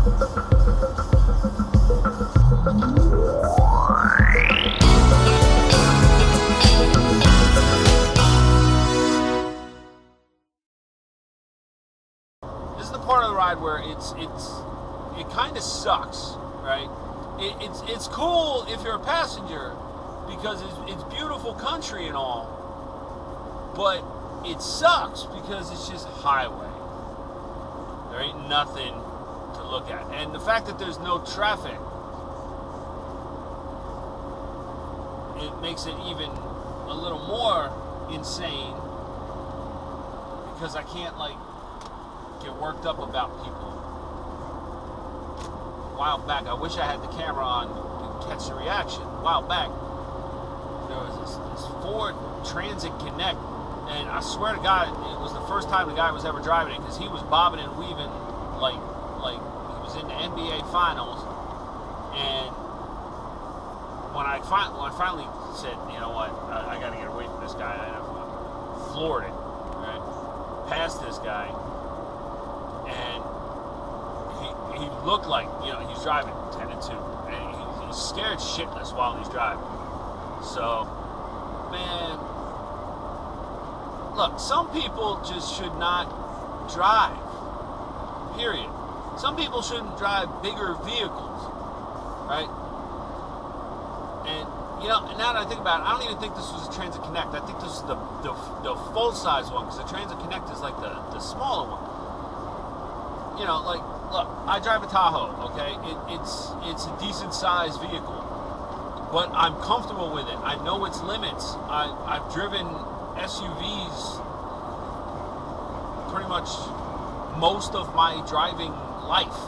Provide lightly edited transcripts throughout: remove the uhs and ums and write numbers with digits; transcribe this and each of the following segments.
This is the part of the ride where it kind of sucks, right? It's cool if you're a passenger because it's beautiful country and all, but it sucks because it's just highway. There ain't nothing to look at, and the fact that there's no traffic, it makes it even a little more insane because I can't get worked up about people. A while back, I wish I had the camera on to catch the reaction. A while back, there was this Ford Transit Connect, and I swear to God, it was the first time the guy was ever driving it because he was bobbing and weaving like he was in the NBA Finals. And when I finally said, you know what, I got to get away from this guy, I floored it, right? Past this guy. And he looked like, he's driving 10 and 2. And he's scared shitless while he's driving. So, man, look, some people just should not drive. Period. Some people shouldn't drive bigger vehicles. Right? And, now that I think about it, I don't even think this was a Transit Connect. I think this is the full-size one, because the Transit Connect is like the smaller one. Look, I drive a Tahoe, okay? It's a decent-sized vehicle, but I'm comfortable with it. I know its limits. I've driven SUVs pretty much most of my driving life,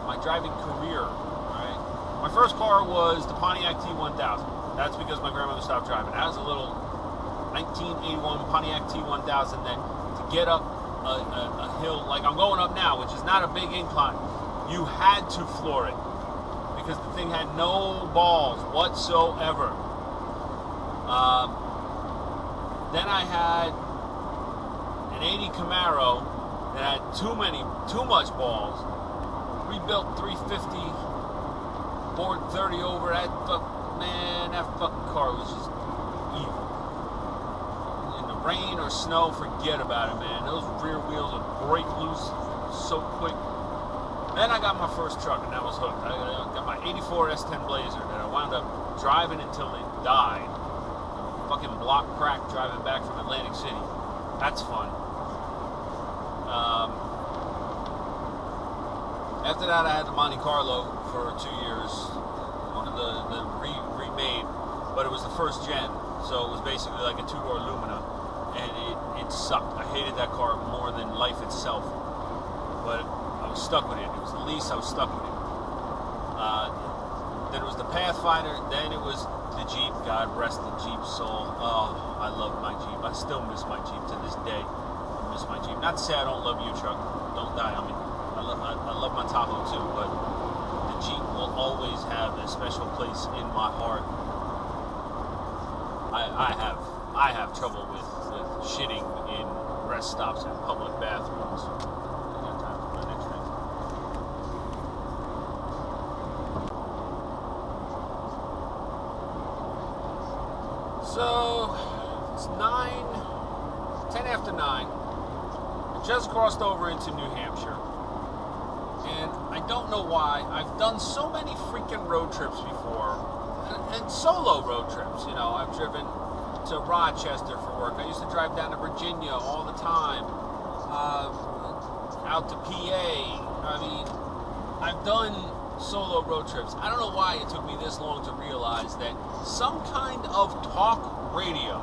my driving career, right? My first car was the Pontiac T1000. That's because my grandmother stopped driving. That was a little 1981 Pontiac T1000 that to get up a hill like I'm going up now, which is not a big incline, you had to floor it because the thing had no balls whatsoever. Then I had an 80 Camaro that had too much balls. Rebuilt 350, bored 30 over. That fucking car was just evil. Rain or snow, forget about it, man. Those rear wheels would break loose so quick. Then I got my first truck, and that was hooked. I got my 84 S10 Blazer that I wound up driving until it died. Fucking block crack driving back from Atlantic City. That's fun. After that, I had the Monte Carlo for 2 years. One of the remade, but it was the first gen, so it was basically like a two-door Lumina. And it sucked. I hated that car more than life itself. But I was stuck with it. It was the lease, I was stuck with it. Then it was the Pathfinder. Then it was the Jeep. God rest the Jeep's soul. Oh, I love my Jeep. I still miss my Jeep to this day. I miss my Jeep. Not to say I don't love you, Chuck. Don't die on me. I love my Tahoe too, but the Jeep will always have a special place in my heart. I have trouble with shitting in rest stops and public bathrooms. I got time for my next drink. So it's 10 after 9. I just crossed over into New Hampshire, and I don't know why. I've done so many freaking road trips before, and solo road trips. I've driven to Rochester for work. I used to drive down to Virginia all the time, out to PA. I mean, I've done solo road trips. I don't know why it took me this long to realize that some kind of talk radio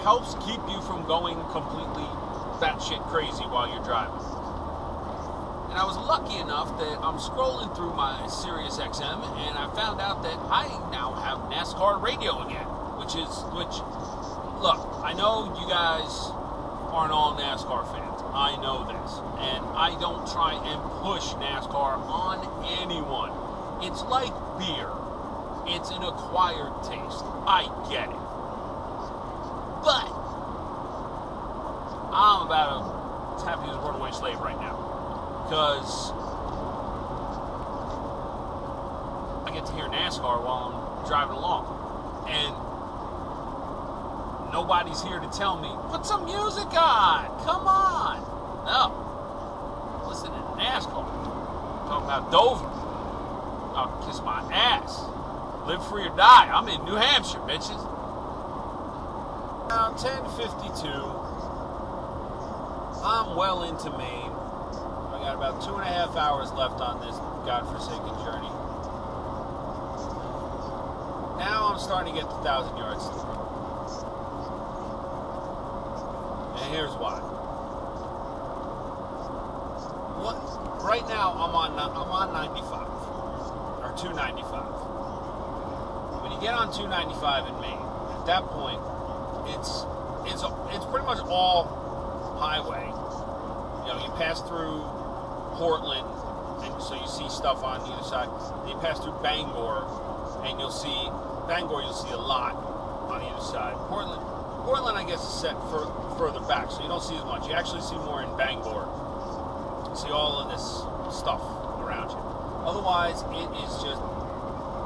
helps keep you from going completely batshit crazy while you're driving. And I was lucky enough that I'm scrolling through my Sirius XM and I found out that I now have NASCAR radio again. Look, I know you guys aren't all NASCAR fans. I know this. And I don't try and push NASCAR on anyone. It's like beer. It's an acquired taste. I get it. But I'm about as happy as a runaway slave right now. because I get to hear NASCAR while I'm driving along. And nobody's here to tell me, put some music on, come on. No. Listen to NASCAR. Talking about Dover. I'll kiss my ass. Live free or die. I'm in New Hampshire, bitches. Around 10:52. I'm well into Maine. I got about 2.5 hours left on this godforsaken journey. Now I'm starting to get the 1,000 yards to run. And here's why. Right now I'm on 95 or 295. When you get on 295 in Maine, at that point it's pretty much all highway. You know, you pass through Portland, and so you see stuff on either side. Then you pass through Bangor, and you'll see a lot on either side. Portland, I guess, is set further back, so you don't see as much. You actually see more in Bangor. You see all of this stuff around you. Otherwise, it is just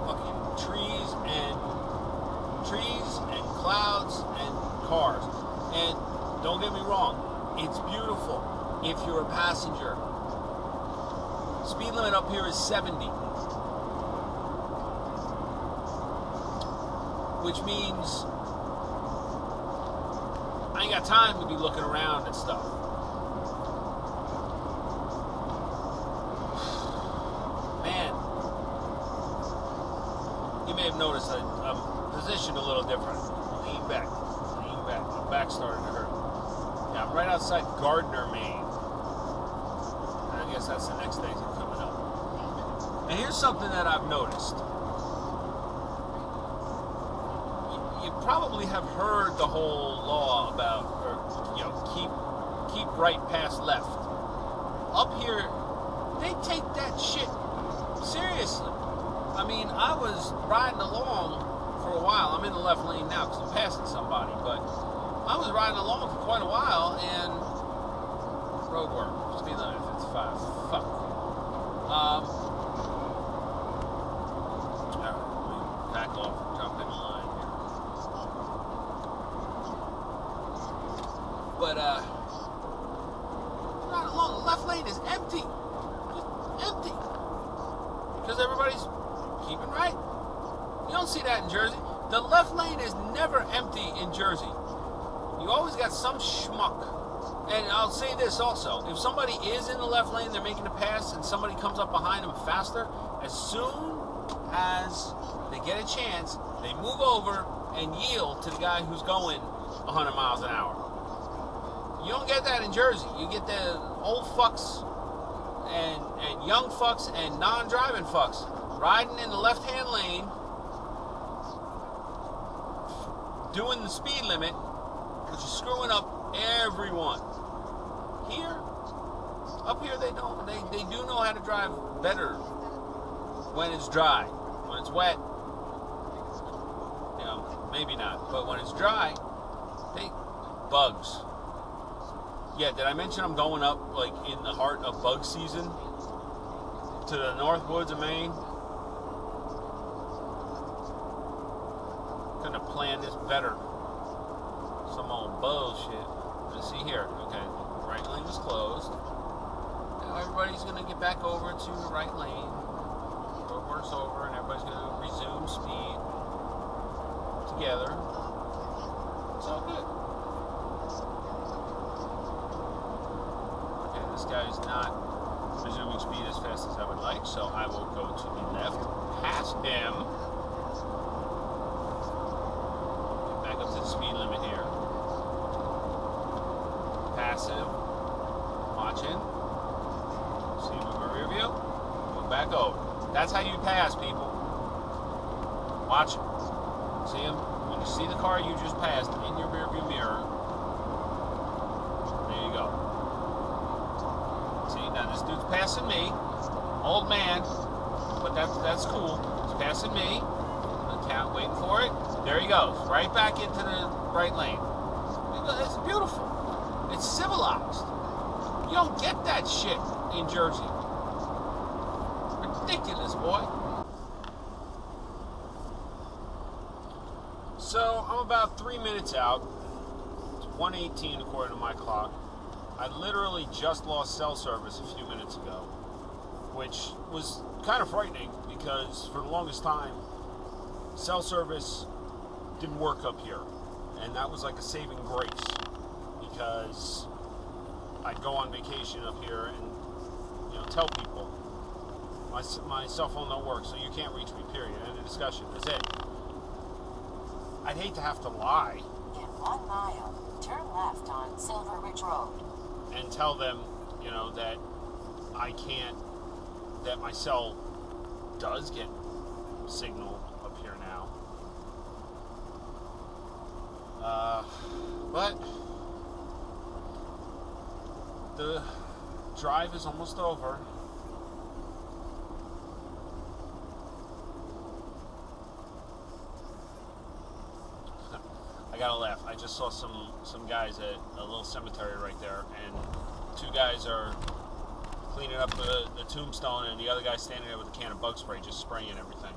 fucking trees and clouds and cars. And don't get me wrong, it's beautiful if you're a passenger. Speed limit up here is 70. Which means I ain't got time to be looking around and stuff. Man, you may have noticed that I'm positioned a little different. Lean back. My back started to hurt. Yeah, I'm right outside Gardner, Maine. And I guess that's the next exit coming up. And here's something that I've noticed. You probably have heard the whole law about, keep right past left. Up here, they take that shit seriously. I mean, I was riding along for a while. I'm in the left lane now because I'm passing somebody, but I was riding along for quite a while, and road work, speed limit 55. Fuck. Alright, let me back off and jump in the line here. But, riding along, the left lane is empty. Just empty. Because everybody's keeping right. You don't see that in Jersey. The left lane is never empty in Jersey. You always got some schmuck. And I'll say this also. If somebody is in the left lane, they're making a pass, and somebody comes up behind them faster, as soon as they get a chance, they move over and yield to the guy who's going 100 miles an hour. You don't get that in Jersey. You get the old fucks and young fucks and non-driving fucks riding in the left-hand lane, doing the speed limit, which is screwing up everyone. Up here they don't. They do know how to drive better when it's dry. When it's wet, maybe not. But when it's dry, bugs. Yeah, did I mention I'm going up, like, in the heart of bug season to the north woods of Maine? Couldn't have planned this better. Some old bullshit. Let's see here. Okay, right lane is closed. Now everybody's going to get back over to the right lane. Road work's over, and everybody's going to resume speed together. It's all good. This guy is not resuming speed as fast as I would like, so I will go to the left, past him, get back up to the speed limit here. Passive, watching, see him in my rear view, go back over. That's how you pass, people. Watch him. See him? When you see the car you just passed in your rear view mirror, there you go. Now this dude's passing me, old man, but that's cool. He's passing me. I'm waiting for it. There he goes, right back into the right lane. It's beautiful. It's civilized. You don't get that shit in Jersey. Ridiculous, boy. So I'm about 3 minutes out. It's 1:18 according to my clock. I literally just lost cell service a few minutes ago, which was kind of frightening because for the longest time, cell service didn't work up here. And that was like a saving grace because I'd go on vacation up here and, tell people my cell phone don't work, so you can't reach me, period. End of discussion. That's it. I'd hate to have to lie. In 1 mile, turn left on Silver Ridge Road. And tell them, that I can't, that my cell does get signal up here now. But the drive is almost over. I gotta laugh. I just saw some guys at a little cemetery right there, and 2 guys are cleaning up the tombstone, and the other guy's standing there with a can of bug spray, just spraying everything.